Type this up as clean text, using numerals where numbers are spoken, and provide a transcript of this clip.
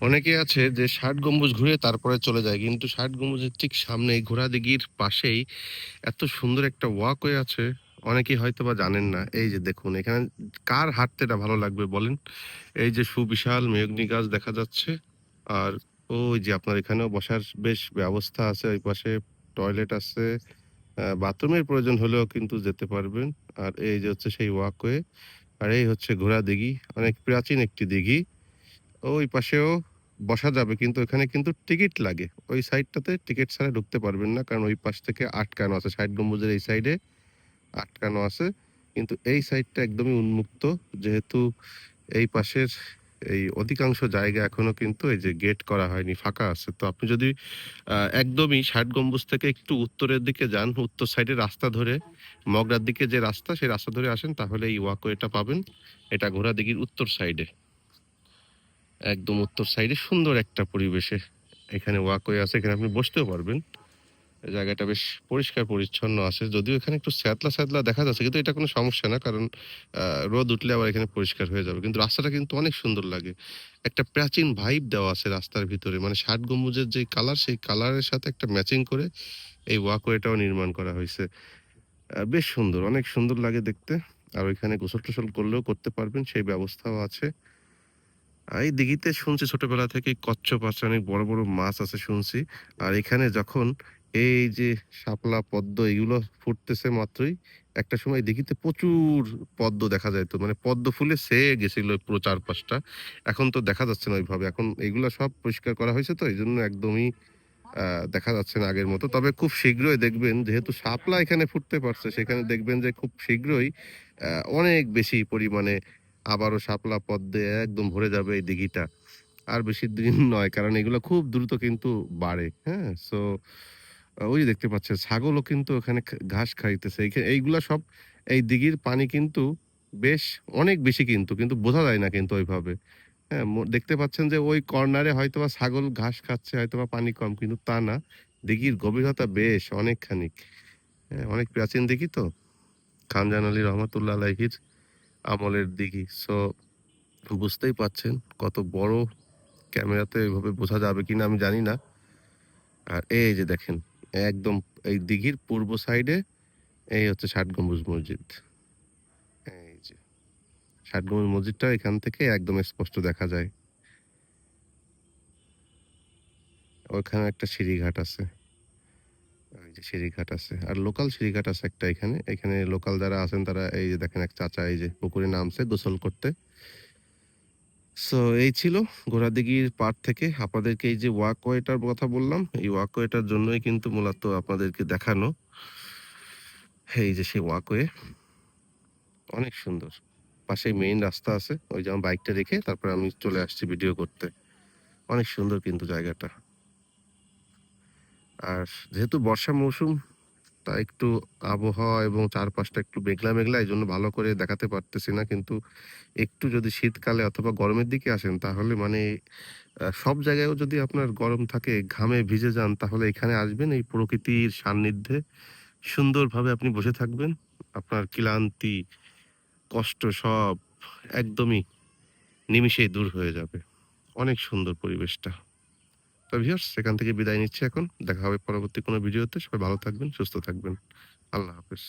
অনেকে আছে যে ৬০ গম্বুজ ঘুরে তারপরে চলে যায়, কিন্তু ৬০ গম্বুজের ঠিক সামনে ঘোড়া দিঘির পাশেই এত সুন্দর একটা ওয়াকওয়ে আছে। অনেকেই হয়তো বা জানেন না। এই যে দেখুন, এখানে কার হাঁটতে এটা ভালো লাগবে বলেন? এই যে সুবিশাল মেহগনি গাছ দেখা যাচ্ছে, আর ওই যে আপনার এখানেও বসার বেশ ব্যবস্থা আছে। ওই পাশে টয়লেট আছে, বাথরুমের প্রয়োজন হলেও কিন্তু যেতে পারবেন। আর এই যে হচ্ছে সেই ওয়াকওয়ে, আর এই হচ্ছে ঘোড়া দিঘি, অনেক প্রাচীন একটি দিঘি। ওই পাশেও বসা যাবে, কিন্তু এখানে কিন্তু টিকিট লাগে। ওই সাইডটাতে টিকিট ছাড়া ঢুকতে পারবেন না, কারণ ওই পাশ থেকে আটকানো আছে। ৬০ গম্বুজের এই সাইডে আটকানো আছে, কিন্তু এই সাইডটা একদমই উন্মুক্ত। যেহেতু এই পাশের এই অধিকাংশ জায়গা এখনো কিন্তু এই যে গেট করা হয়নি, ফাঁকা আছে। তো আপনি যদি একদমই ৬০ গম্বুজ থেকে একটু উত্তরের দিকে যান, উত্তর সাইডে রাস্তা ধরে মগরার দিকে যে রাস্তা, সেই রাস্তা ধরে আসেন, তাহলে এই ওয়াকওয়েটা পাবেন। এটা ঘোড়াদিঘির উত্তর সাইডে, একদম উত্তর সাইডে সুন্দর একটা পরিবেশে এখানে ওয়াকওয়ে আছে। এখানে আপনি বসতেও পারবেন। জায়গাটা বেশ পরিষ্কার পরিচ্ছন্ন আছে, যদিও এখানে একটু স্যাঁতলা স্যাঁতলা দেখা যাচ্ছে, কিন্তু এটা কোনো সমস্যা না, কারণ রোদ উঠলে আবার এখানে পরিষ্কার হয়ে যাবে। কিন্তু রাস্তাটা কিন্তু অনেক সুন্দর লাগে। একটা প্রাচীন ভাইব দেওয়া আছে রাস্তার ভিতরে, মানে ৬০ গম্বুজের যে কালার, সেই কালারের সাথে একটা ম্যাচিং করে এই ওয়াকওয়েটাও নির্মাণ করা হয়েছে। বেশ সুন্দর, অনেক সুন্দর লাগে দেখতে। আর ওইখানে গোসল টোসল করলেও করতে পারবেন, সেই ব্যবস্থাও আছে। এই দিঘিতে শুনছি ছোটবেলা থেকে কচ্ছপ আছে, অনেক বড় বড় মাছ আছে শুনছি। আর এখানে যখন এই যে শাপলা পদ্ম এগুলো ফুটতেছে মাত্রই, একটা সময় দিঘিতে প্রচুর পদ্ম দেখা যায়। তো মানে পদ্ম ফুলে ছেয়ে গেছিল পুরো চারপাশটা। এখন তো দেখা যাচ্ছে না ওইভাবে। এখন এগুলা সব পরিষ্কার করা হয়েছে, তো এই জন্য একদমই দেখা যাচ্ছে না আগের মতো। তবে খুব শীঘ্রই দেখবেন, যেহেতু শাপলা এখানে ফুটতে পারছে, সেখানে দেখবেন যে খুব শীঘ্রই অনেক বেশি পরিমাণে আবারও শাপলা পদ্মে একদম ভরে যাবে এই দিঘিটা। আর বেশি দিন নয়, কারণ এগুলো খুব দ্রুত কিন্তু বাড়ে। হ্যাঁ? সো ওই যে দেখতে পাচ্ছেন ছাগলও কিন্তু ওখানে ঘাস খাইতেছে। এইগুলা সব এই দিঘির পানি কিন্তু বেশ অনেক বেশি, কিন্তু বোঝা যায় না কিন্তু ওইভাবে। হ্যাঁ, দেখতে পাচ্ছেন যে ওই কর্নারে হয়তোবা ছাগল ঘাস খাচ্ছে, হয়তোবা পানি কম, কিন্তু তা না। দিঘির গভীরতা বেশ অনেকখানি। হ্যাঁ, অনেক প্রাচীন দিঘি তো। খানজাহান আলী রহমাতুল্লাহ আলাইহির আমলের দিঘি। সো বুঝতেই পাচ্ছেন কত বড়। ক্যামেরাতে এভাবে বোঝা যাবে কিনা আমি জানি না। আর এই যে দেখেন, একদম এই দিঘির পূর্ব সাইডে এই হচ্ছে ৬০ গম্বুজ মসজিদ। এই যে ৬০ গম্বুজ মসজিদটা এখান থেকে একদম স্পষ্ট দেখা যায়। ওইখানে একটা সিঁড়িঘাট আছে। ওই যে সিঁড়িঘাট আছে। আর লোকাল সিঁড়িঘাট আছে একটা এখানে। এখানে লোকাল যারা আছেন তারা এই যে দেখেন, এক চাচা এই যে পুকুরে নামছে গোসল করতে। সো এই ছিল ঘোড়াদিঘির পাড় থেকে আপনাদেরকে এই যে ওয়াকওয়েটার কথা বললাম, এই ওয়াকওয়েটার জন্যই কিন্তু মূলত আপনাদেরকে দেখানো। এই যে সেই ওয়াকওয়ে, অনেক সুন্দর। পাশেই মেইন রাস্তা আছে। ওই যে আমার বাইকটা রেখে তারপরে আমি চলে আসছি ভিডিও করতে। অনেক সুন্দর কিন্তু জায়গাটা। আর যেহেতু বর্ষা মৌসুম, তা একটু আবহাওয়া এবং চারপাশটা একটু মেঘলা মেঘলা, এই জন্য ভালো করে দেখাতে পারতেছি না। কিন্তু একটু যদি শীতকালে অথবা গরমের দিকে আসেন, তাহলে মানে সব জায়গায়ও যদি আপনার গরম থাকে, ঘামে ভিজে যান, তাহলে এখানে আসবেন। এই প্রকৃতির সান্নিধ্যে সুন্দরভাবে আপনি বসে থাকবেন। আপনার ক্লান্তি, কষ্ট সব একদমই নিমিষেই দূর হয়ে যাবে। অনেক সুন্দর পরিবেশটা। তো ভিউয়ার্স, সেখান থেকে বিদায় নিচ্ছি এখন। দেখা হবে পরবর্তী কোনো ভিডিওতে। সবাই ভালো থাকবেন, সুস্থ থাকবেন। আল্লাহ হাফেজ।